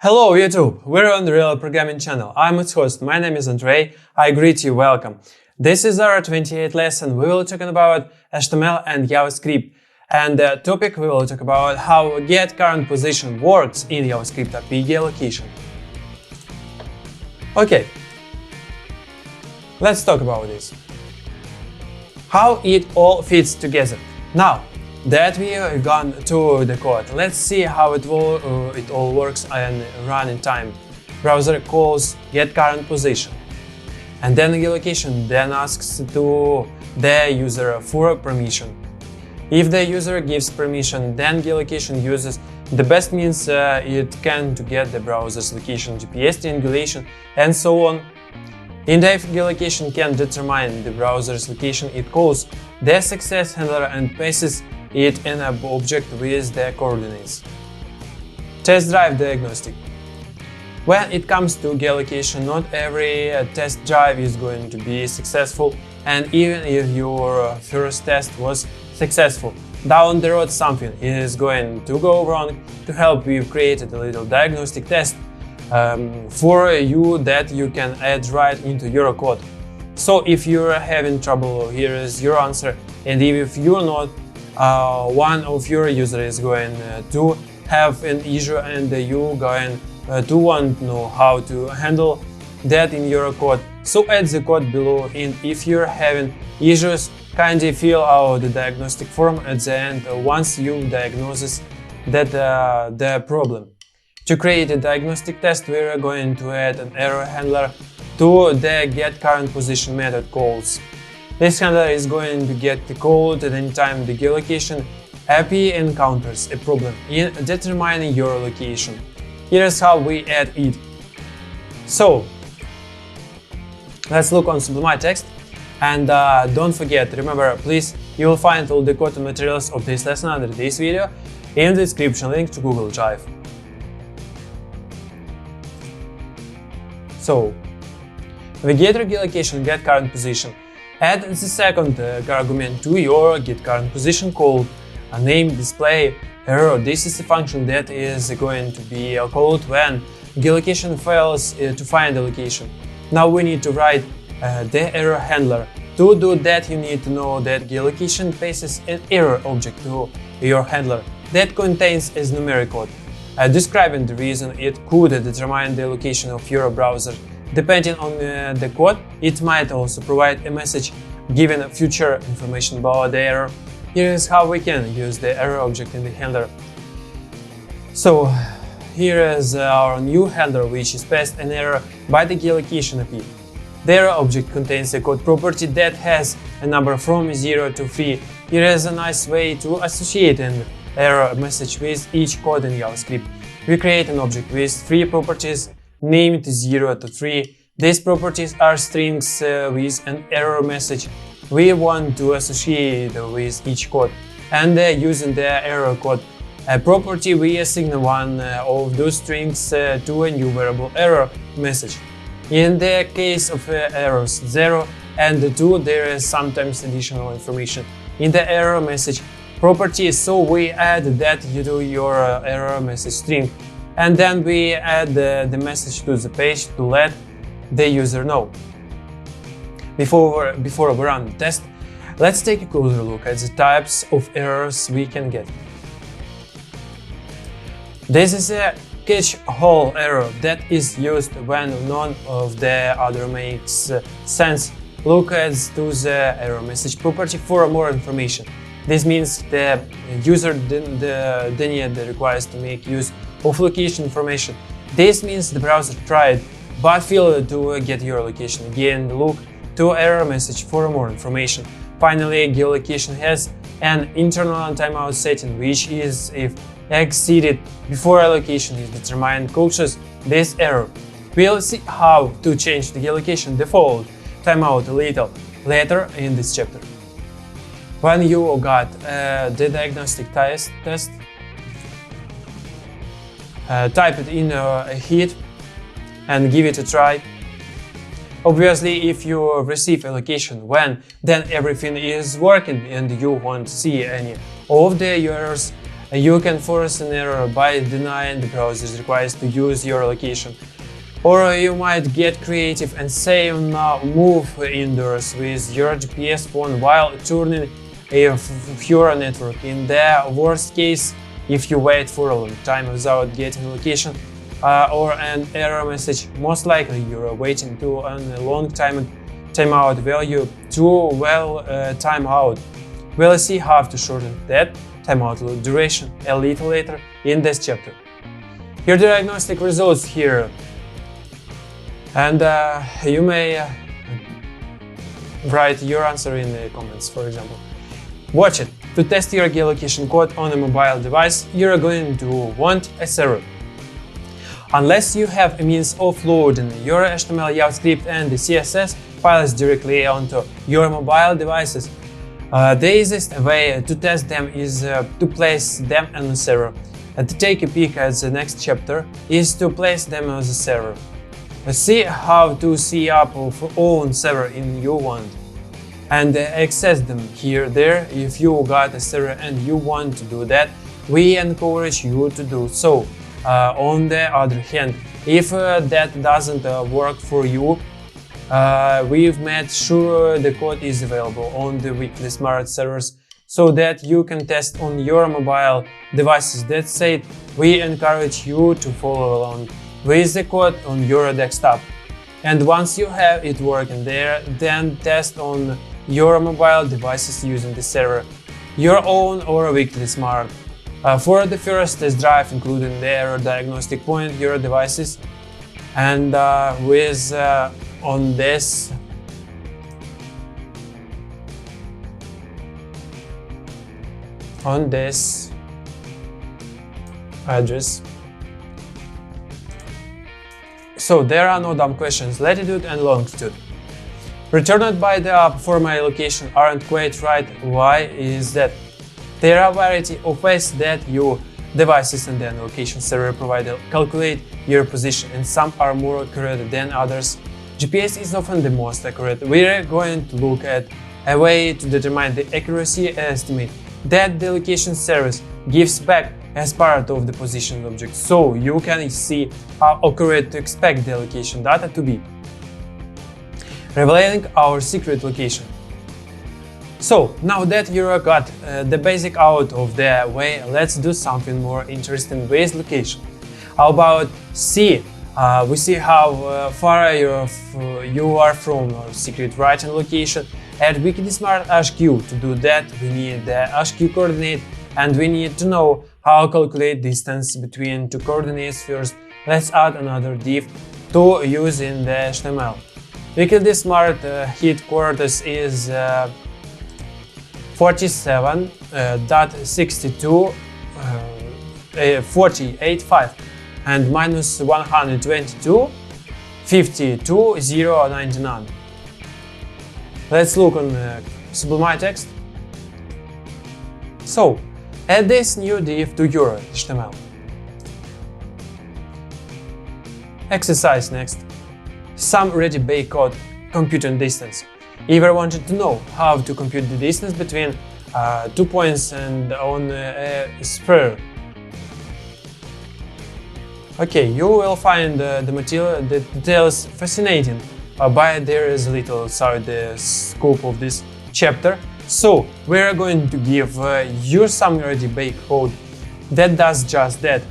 Hello YouTube, we're on the Real Programming channel. I'm its host, my name is Andrei, I greet you, welcome. This is our 28th lesson. We will talk about HTML and JavaScript. And the topic we will talk about how get current position works in JavaScript API Geolocation. Okay, let's talk about this. How it all fits together. Now that we have gone to the code, let's see how it all works and running time. Browser calls get current position, and then geolocation then asks to the user for permission. If the user gives permission, then geolocation uses the best means it can to get the browser's location, GPS triangulation, and so on. In the geolocation can determine the browser's location, it calls the success handler and passes it in an object with the coordinates. Test drive diagnostic. When it comes to geolocation, not every test drive is going to be successful, and even if your first test was successful, down the road something is going to go wrong. To help, we've created a little diagnostic test for you that you can add right into your code. So if you're having trouble, here is your answer, and if you're not, one of your users is going to have an issue and you're going to want to know how to handle that in your code. So add the code below, and if you're having issues, kindly fill out the diagnostic form at the end once you diagnose that the problem. To create a diagnostic test, we're going to add an error handler to the get current position method calls. This handler is going to get the code at any time the geolocation API encounters a problem in determining your location. Here's how we add it. So let's look on Sublime Text, and don't forget, remember, please, you will find all the code and materials of this lesson under this video in the description, link to Google Drive. So we get your geolocation get current position. Add the second argument to your get current position called a name display error. This is a function that is going to be called when geolocation fails to find the location. Now we need to write the error handler. To do that, you need to know that geolocation passes an error object to your handler that contains a numeric code describing the reason it could determine the location of your browser. Depending on the code, it might also provide a message giving future information about the error. Here is how we can use the error object in the handler. So here is our new handler, which is passed an error by the geolocation API. The error object contains a code property that has a number from 0 to 3. Here is a nice way to associate an error message with each code in JavaScript. We create an object with 3 properties named 0 to 3. These properties are strings with an error message we want to associate with each code, and using the error code property, we assign one of those strings to a new variable error message. In the case of errors 0 and 2, there is sometimes additional information in the error message property, so we add that to your error message string, and then we add the message to the page to let the user know. Before we run the test, let's take a closer look at the types of errors we can get. This is a catch-all error that is used when none of the other makes sense. Look at the error message property for more information. This means the user didn't requires to make use of location information. This means the browser tried but failed to get your location. Again, look to error message for more information. Finally, geolocation has an internal timeout setting, which is if exceeded before a location is determined, causes this error. We'll see how to change the geolocation default timeout a little later in this chapter. When you got the diagnostic test, type it in a hit and give it a try. Obviously, if you receive a location when then everything is working and you won't see any of the errors, You can force an error by denying the browser's request to use your location. Or you might get creative and say now move indoors with your GPS phone while turning your network. In the worst case, if you wait for a long time without getting a location or an error message, most likely you're waiting to a long timeout value to timeout. We'll see how to shorten that timeout duration a little later in this chapter. Your diagnostic results here, and you may write your answer in the comments, for example. Watch it. To test your geolocation code on a mobile device, you're going to want a server. Unless you have a means of loading your HTML, JavaScript and the CSS files directly onto your mobile devices, the easiest way to test them is to place them on a server. To take a peek at the next chapter is to place them on the server. See how to set up your own server in you want, and access them there. If you got a server and you want to do that, we encourage you to do so. On the other hand, if that doesn't work for you, we've made sure the code is available on the WickedlySmart servers so that you can test on your mobile devices. That said, we encourage you to follow along with the code on your desktop. And once you have it working there, then test on your mobile devices using the server, your own or WickedlySmart. For the first test drive, including the error diagnostic point your devices, and on this address. So there are no dumb questions. Latitude and longitude returned by the app for my location aren't quite right. Why is that? There are a variety of ways that your devices and the location server provider calculate your position, and some are more accurate than others. GPS is often the most accurate. We're going to look at a way to determine the accuracy estimate that the location service gives back as part of the position object, so you can see how accurate to expect the location data to be. Revealing our secret location. So, now that you got the basic out of the way, let's do something more interesting with location. How about we see how far you are from our secret writing location. At WickedlySmart HQ, to do that, we need the HQ coordinate, and we need to know how to calculate distance between two coordinates first. Let's add another div to use in the HTML. WickedlySmart headquarters is 47.62.48.5 and minus 122.52.0.99. Let's look on Sublime Text. So, add this new div to your HTML. Exercise next. Some ready-baked code computing distance. Ever wanted to know how to compute the distance between 2 points and on a sphere? Okay, you will find the material, the details fascinating, but there is little outside the scope of this chapter. So we're going to give you some ready-baked code that does just that.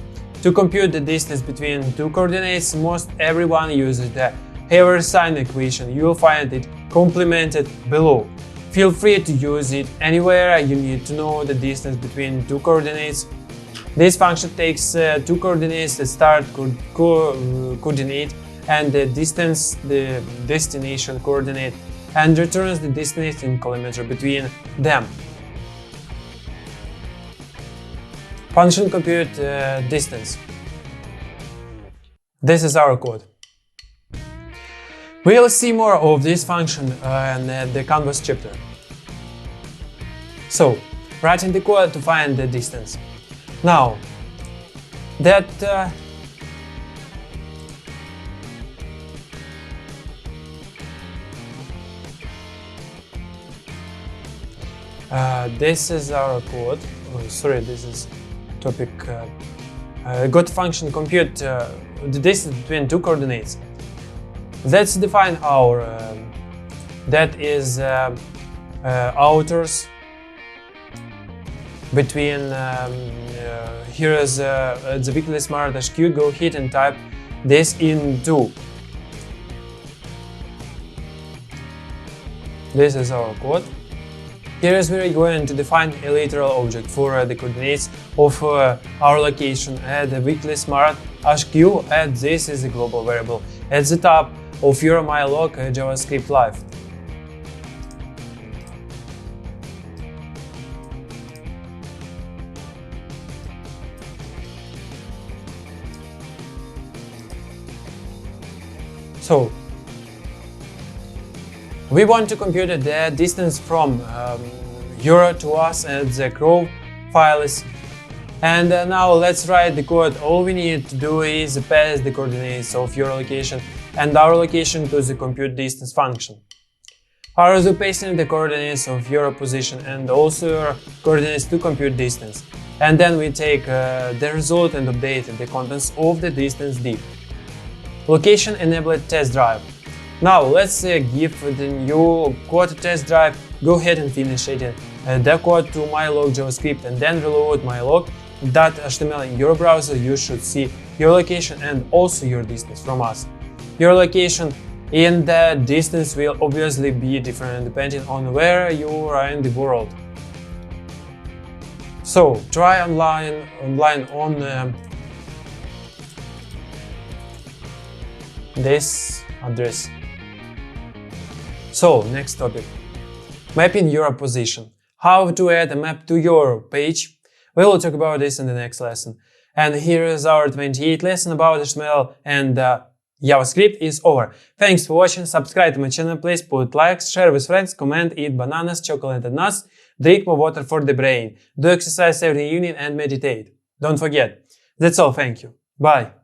To compute the distance between two coordinates, most everyone uses the Haver sign equation. You will find it complemented below. Feel free to use it anywhere you need to know the distance between two coordinates. This function takes two coordinates, the start coordinate and the distance, the destination coordinate, and returns the distance in kilometer between them. Function compute distance. This is our code. We'll see more of this function in the Canvas chapter. So, writing the code to find the distance. Now, that this is our code. Oh, sorry, this is topic. Got function compute the distance between two coordinates. Let's define our that is outers between here is the WickedlySmart HQ. Go ahead and type this into. This is our code. Here is where we're going to define a literal object for the coordinates of our location at the WickedlySmart HQ, and this is a global variable at the top of your mylog JavaScript live. So we want to compute the distance from Euro to us and the crow files. And now let's write the code. All we need to do is pass the coordinates of your location and our location to the compute distance function. Also passing the coordinates of your position and also your coordinates to compute distance. And then we take the result and update the contents of the distance div. Location enabled test drive. Now let's give the new code test drive. Go ahead and finish it. The code to mylog JavaScript and then reload mylog.html in your browser. You should see your location and also your distance from us. Your location and the distance will obviously be different depending on where you are in the world. So try online on this address. So next topic, mapping your position. How to add a map to your page. We will talk about this in the next lesson. And here is our 28th lesson about HTML and JavaScript is over. Thanks for watching. Subscribe to my channel, please put likes, share with friends, comment, eat bananas, chocolate and nuts, drink more water for the brain, do exercise every evening and meditate. Don't forget. That's all. Thank you. Bye.